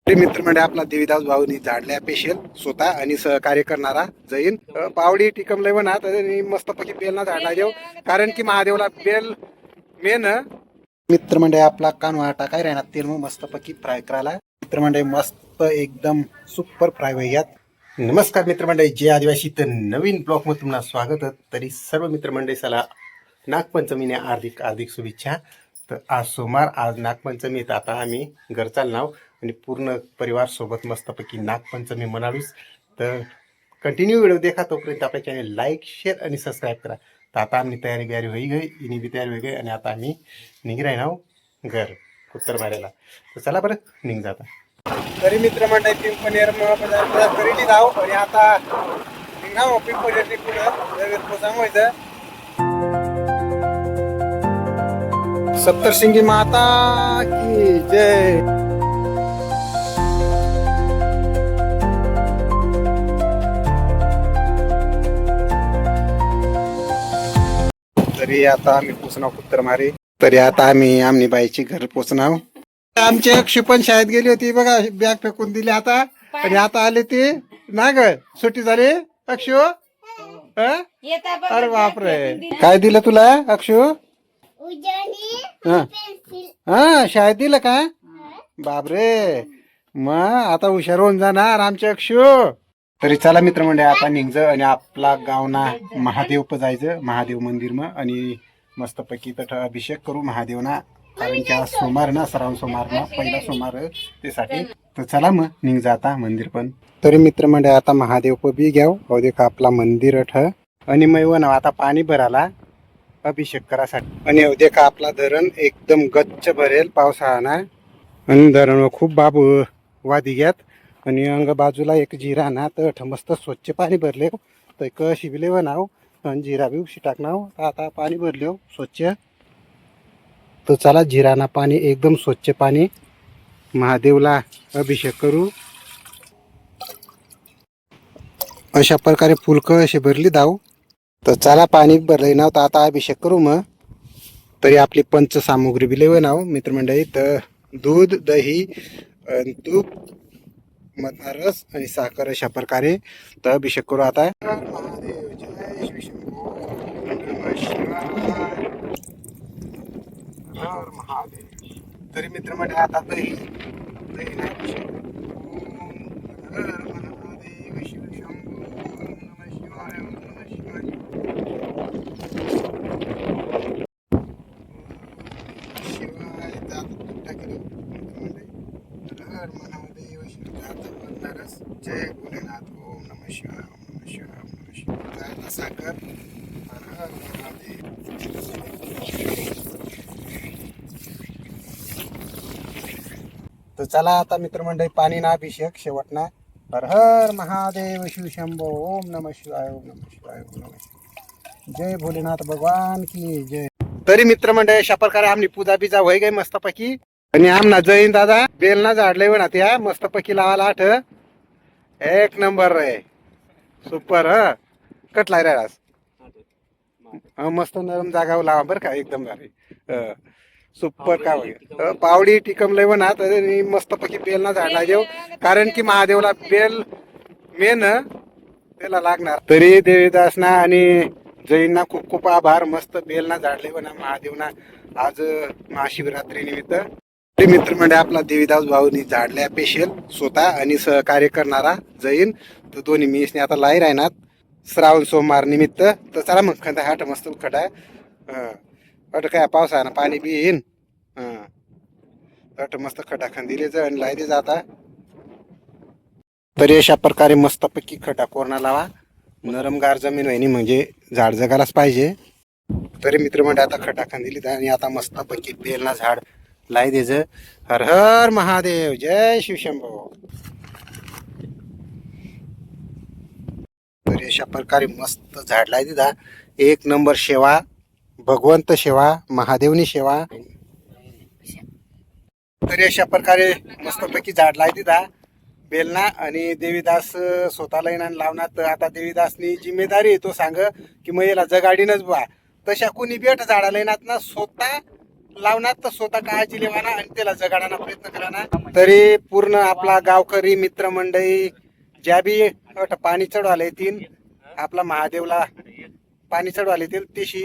मित्रमंडळ आपला देवीदास भाऊनी झाडल्या पेशल स्वतः आणि सहकार्य करणारा जैन पावडी टिकमलय म्हणा मस्तपैकी बेल ना झाडला देव कारण की महादेवला बेल मेन मित्रमंडळ आपला कानवा टाकाय राहणार तेल मग मस्तपैकी फ्राय करायला मित्रमंडळ मस्त एकदम सुपर फ्राय वैयात नमस्कार मित्रमंडळी जे आदिवासी तर नवीन ब्लॉग मध्ये तुम्हाला स्वागत तरी सर्व मित्रमंडळीला नागपंचमीने हार्दिक हार्दिक शुभेच्छा। तर आज सोमवार आज नागपंचमी येत आता आम्ही घर चालणार आणि पूर्ण परिवार सोबत मस्तपैकी नागपंचमी मनावीस। तर कंटिन्यू व्हिडिओ देखा तोपर्यंत आपल्या चॅनल लाईक शेअर आणि सबस्क्राईब करा। तर आता आम्ही तयारी बियारी होई गई इनी बी तयारी होई गई आणि आता आम्ही निघ राहणार घर उत्तर मारायला। तर चला बरं निघ जाता तरी मित्रमंडळी पिंपनेर करीली जाऊ आणि आता निघाव पिंपनेर पुढं सांगायचं सप्तशृंगी माता की जय। तरी आता आम्ही पोचणार उत्तर मारे तरी आता आम्ही आमनी बाईची घर पोचणार। आमचे अक्षय पण शाळेत गेली होती बघा बॅग फेकून दिली आता आणि आता आले ते ना ग सुट्टी झाली अक्षू अरे बापरे काय दिलं तुला अक्षू हा शाळेत दिलं का बापरे मग आता हुशार होऊन जाणार आमचे अक्षू। तरी चला मित्रमंडळी आता निघज आणि आपला गावना महादेव प जायचं महादेव मंदिर मग आणि मस्तपैकी तठ अभिषेक करू महादेवना कारण की आज सोमवार ना श्रावण सोमवार ना पहिला सोमवार त्यासाठी। तर चला मग निघ जाता मंदिर पण तरी मित्रमंडळी आता महादेव प बी घ्याव हो देखा आपला मंदिर अठ आणि मैवन आता पाणी भराला अभिषेक करासाठी आणि हो देखा आपला धरण एकदम गच्च भरेल पावसाळा आणि धरण खूप बाब वादी घ्यात आणि अंग बाजूला एक जिरा ना तर मस्त स्वच्छ पाणी भरले तर कशी बिले बनाव आणि जिरा बी उशी टाकणार आता पाणी भरले स्वच्छ। तर चला जिराना पाणी एकदम स्वच्छ पाणी महादेवला अभिषेक करू अशा प्रकारे फुलक अशी भरली दाव। तर चला पाणी भरलंय ना तर आता अभिषेक करू मग तरी आपली पंचसामुग्री बी लेव नाव मित्रमंडळी तर दूध दही तूप मधना रस आणि साखर अशा प्रकारे तर अभिषेक करू आता। महादेव जय श्री शंभो नमः शिवाय हर महादेव। तरी मित्रमंडळी आता दही दही अभिषेक हर महादेव शिव शंभो नमः शिवाय नमः शिवाय शिवाय जात टाकले हर महादेव शिव जात मरणारस जय भोलेनाथ ओम नमः शिवाय ओम नमः शिवाय ओम नमः शिवाय जात साखर हर महादेव। तर चला आता मित्रमंडळी पाणी ना अभिषेक शेवटना हर हर महादेव शिव शंभो ओम नमः शिवाय ओम नमः शिवाय ओम नमः शिवाय जय भोलेनाथ भगवान की जय। तरी मित्रमंडळी अशा प्रकारे आमनी पूजा बिजा होई गई मस्तपैकी आणि आमना जैन दादा बेलना झाडले म्हणा त्या मस्तपैकी लावायला आठ एक नंबर रे सुपर कटलाय रे मस्त नरम जागावर लावा बरं का एकदम भारी सुपर का पावडी टिकमलय म्हणा मस्तपैकी बेल ना झाडला देव कारण की महादेवला बेल मेन त्याला लागणार। तरी देवीदास ना आणि जैनना खूप खूप आभार मस्त बेल ना झाडले म्हणा महादेवना आज महाशिवरात्री निमित्त। ते मित्रमंडळ आपला देवीदास भाऊनी झाडल्या पेशल स्वतः आणि सहकार्य करणारा जैन तर दोन्ही मीसने आता लाई राहणार श्रावण सोमवार निमित्त। तर चला मग खंदा हाट मस्त खडा अट काय पावसानं पाणी बी येईन अट मस्त खडा खंदिले आणि लाई दे जाता। तरी अशा प्रकारे मस्तपैकी खडा कोरणा लावा नरमगार जमीन व्हायनी म्हणजे झाड जगायलाच पाहिजे। तरी मित्रमंडळ आता खडा खंदिली आणि आता मस्तपैकी बेलना झाड लाई देज हर हर महादेव जय शिव शंभो। तरी अशा प्रकारे मस्त झाड लाई दिदा एक नंबर सेवा भगवंत सेवा महादेवनी सेवा। तरी अशा प्रकारे मस्तपैकी झाड लाई दिदा बेलना आणि देवीदास स्वतःला येणार लावणार। तर आता देवीदासनी जिम्मेदारी तो सांग की मग याला जगाडीनच बा तशा कोणी बेट झाडाला येणार ना स्वतः लावणार तर स्वतः काळजी लेवाना आणि त्याला जगाडायला प्रयत्न कराना. तरी पूर्ण आपला गावकरी मित्रमंडळी ज्या बी पाणी चढवायला येतील आपला महादेवला पाणी चढवायला येतील त्याशी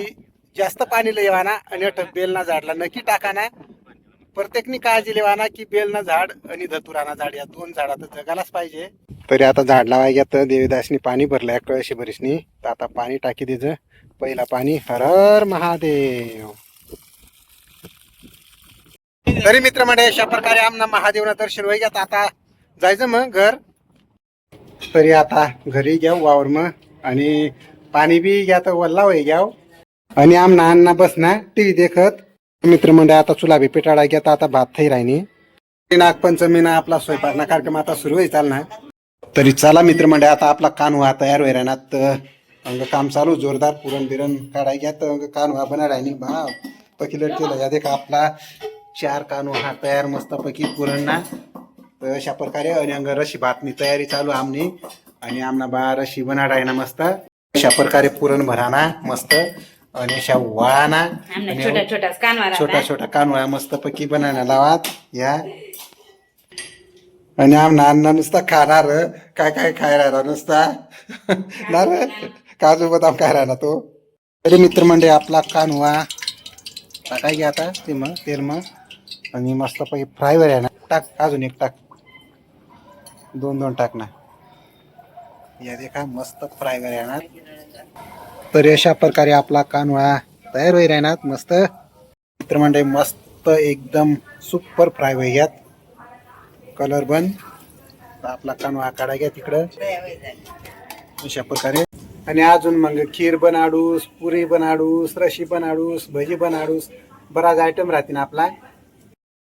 जास्त पाणी लेवाना आणि बेलना झाडला नक्की टाकाना. प्रत्येकनी काळजी लेवाना की बेलना झाड आणि धतुराना झाड या दोन झाडात जगायलाच पाहिजे. तरी आता झाड लावायला तर देवीदासनी पाणी भरलंय कळशी भरीसनी. तर आता पाणी टाकी द्यायचं. पहिला पाणी हर हर महादेव. तरी मित्र मंडळी अशा प्रकारे आमना महादेवना दर्शन होई घेत. आता जायचं मग घर. तरी आता घरी घ्याव वावर मग आणि पाणी बी घ्या तर वल्ला होई घ्याव आणि आमना अण्णा बसना टीव्ही देखत. मित्रमंडळ आता चुला बी पेटाळा घेता. आता भात थई राहिनी. नागपंचमीना आपला स्वयंपाकना कार्यक्रम आता सुरू होई चालना. तरी चला मित्रमंडळ आता आपला कानवा तयार होई राहणार. अंग काम चालू जोरदार पुरण बिरण काढाय घ्या तर कानवा बना राहिनी. बा पकिलट केलं या देखा आपला 4 कानवा हा तयार मस्त पैकी पुरण ना. तर अशा प्रकारे आणि अंग रशी भातनी तयारी चालू आमनी आणि आमना बा रशी बना राहिना मस्त. अशा प्रकारे पुरण भराना मस्त आणि अशा वाळाना छोटा छोटा कानवा मस्त पैकी बनायला लावात या. आणि आमना अण्णा नुसता खाणार काय काय खायला नुसता ना काजू बदाम खायला तो. तरी मित्रमंडळी आपला कानवा टाकाय घ्या आता ते मग तेल मग आणि मस्त पैकी फ्राय वर आहे ना. टाक अजून एक टाक 2 टाक ना या देखा मस्त फ्राय वर येणार. तर अशा प्रकारे आपला कानवा तयार होई राहणार मस्त. मित्रमंडळी मस्त एकदम सुपर फ्राय होई घ्यात कलर बन. आपला कानवा काढा घ्या तिकडं अशा प्रकारे. आणि अजून मग खीर बनाडूस पुरी बनाडूस रशी बनाडूस भजी बनाडूस बराच आयटम राहतील आपला.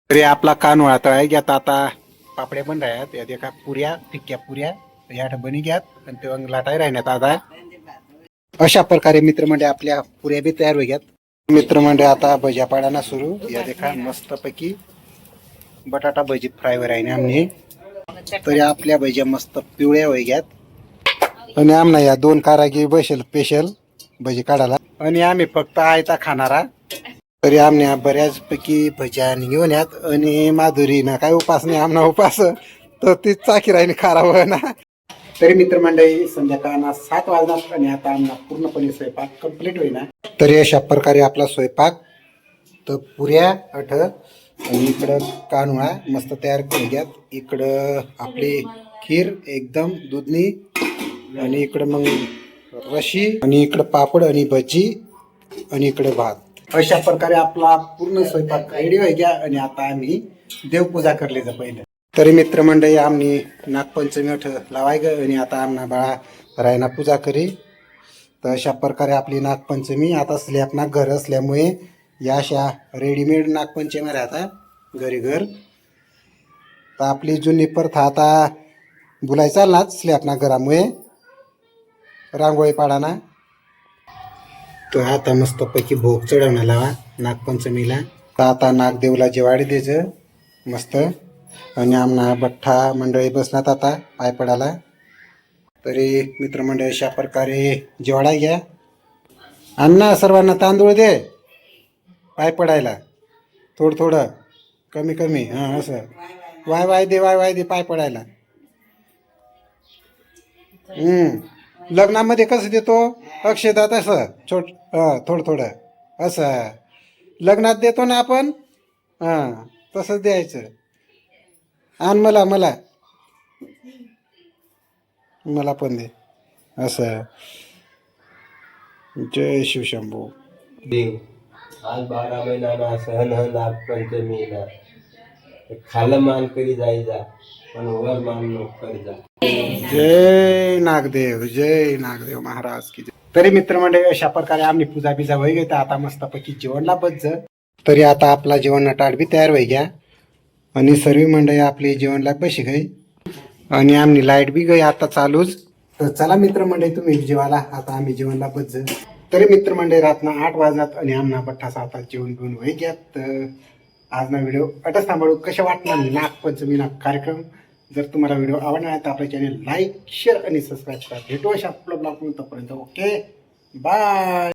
तरी आपला कानवा तळाय घ्यात. आता पापड्या बन राहत या देखा पुऱ्या फिक्क्या पुऱ्या या बनी घ्यात आणि ते लाटाय राहण्यात. आता अशा प्रकारे मित्रमंडळ आपल्या पुऱ्या बी तयार होई घ्यात. मित्रमंडळ आता भज्या पाडाना सुरू या देखा मस्त पैकी बटाटा भजी फ्राय वर आहे आमने. तरी आपल्या भज्या मस्त पिवळ्या होई घ्यात आणि आमना या 2 कारागीर बसेल स्पेशल भजी काढायला आणि आम्ही फक्त आयता खाणारा. तरी आमने बऱ्याच पैकी भज्या घेऊन यात आणि माधुरी ना काय उपास नाही आमना उपास तर तीच चाकी राहिली खारावं ना. तरी मित्रमंडळी संध्याकाळना 7 वाजणार आणि आता आमना पूर्णपणे स्वयंपाक कंप्लीट होईना. तरी अशा प्रकारे आपला स्वयंपाक तर पुऱ्या आणि इकडं कानवा मस्त तयार करून घ्यात. इकडं आपली खीर एकदम दुधनी आणि इकडं मग रशी आणि इकडं पापड आणि भजी आणि इकडे भात. अशा प्रकारे आपला पूर्ण स्वयंपाक रेडी होई घ्या आणि आता आम्ही देवपूजा करले जा पहिलं. तरी मित्रमंडळी आम्ही नागपंचमी लावाय ग आणि आता आमना बाळा रायना पूजा करी. तर अशा प्रकारे आपली नागपंचमी आता स्लॅबना घर असल्यामुळे या अशा रेडीमेड नागपंचमी राहतात घरी घर. तर आपली जुनी प्रथा आता बुलाय चालनाच स्लॅबना घरामुळे रांगोळी पाडाना. तर आता मस्त पैकी भोग चढवणं लावा नागपंचमीला. तर आता नागदेवला जेवाडी द्यायचं मस्त आणि आमना बठ्ठा मंडळी बसलात आता पाय पडायला. तरी मित्रमंडळी अशा प्रकारे जेवाडा घ्या. अण्णा सर्वांना तांदूळ दे पाय पडायला थोडं थोडं कमी कमी हां असं वाय दे पाय पडायला. लग्नामध्ये कसं देतो अक्षता तसं थोडं थोडं असं लग्नात देतो ना आपण हां तसंच द्यायचं. आण मला पण दे असं. जय शिवशंभू. देव आज 12 महिना सहन नागपंचमीला खालं मान करी जायचा पण वर मान नको करी जा. जय नागदेव महाराज की. तरी मित्रमंडळी अशा प्रकारे आम्ही पूजा बिजा होई गई. आता मस्तपैकी जेवणला बस. तरी आता आपला जेवण ताट बी तयार होई घ्या आणि सर्व मंडळी आपली जेवणला बशी गई आणि आमनी लाईट बी गई आता चालूच. तर चला मित्रमंडळी तुम्ही जेवायला आता आम्ही जेवणला बस. तरी मित्रमंडळी रातना 8 वाजनात आणि आमना बठ्ठा सातात जेवण घेऊन होई घ्या. तर आज ना व्हिडिओ अटच थांबवू कशा वाटणार नागपंचमी ना कार्यक्रम. जर तुम्हाला व्हिडिओ आवडला आहे तर आपल्या चॅनल लाईक शेअर आणि सबस्क्राईब करा. भेटू अशा आपलं ब्लॉग तोपर्यंत ओके बाय.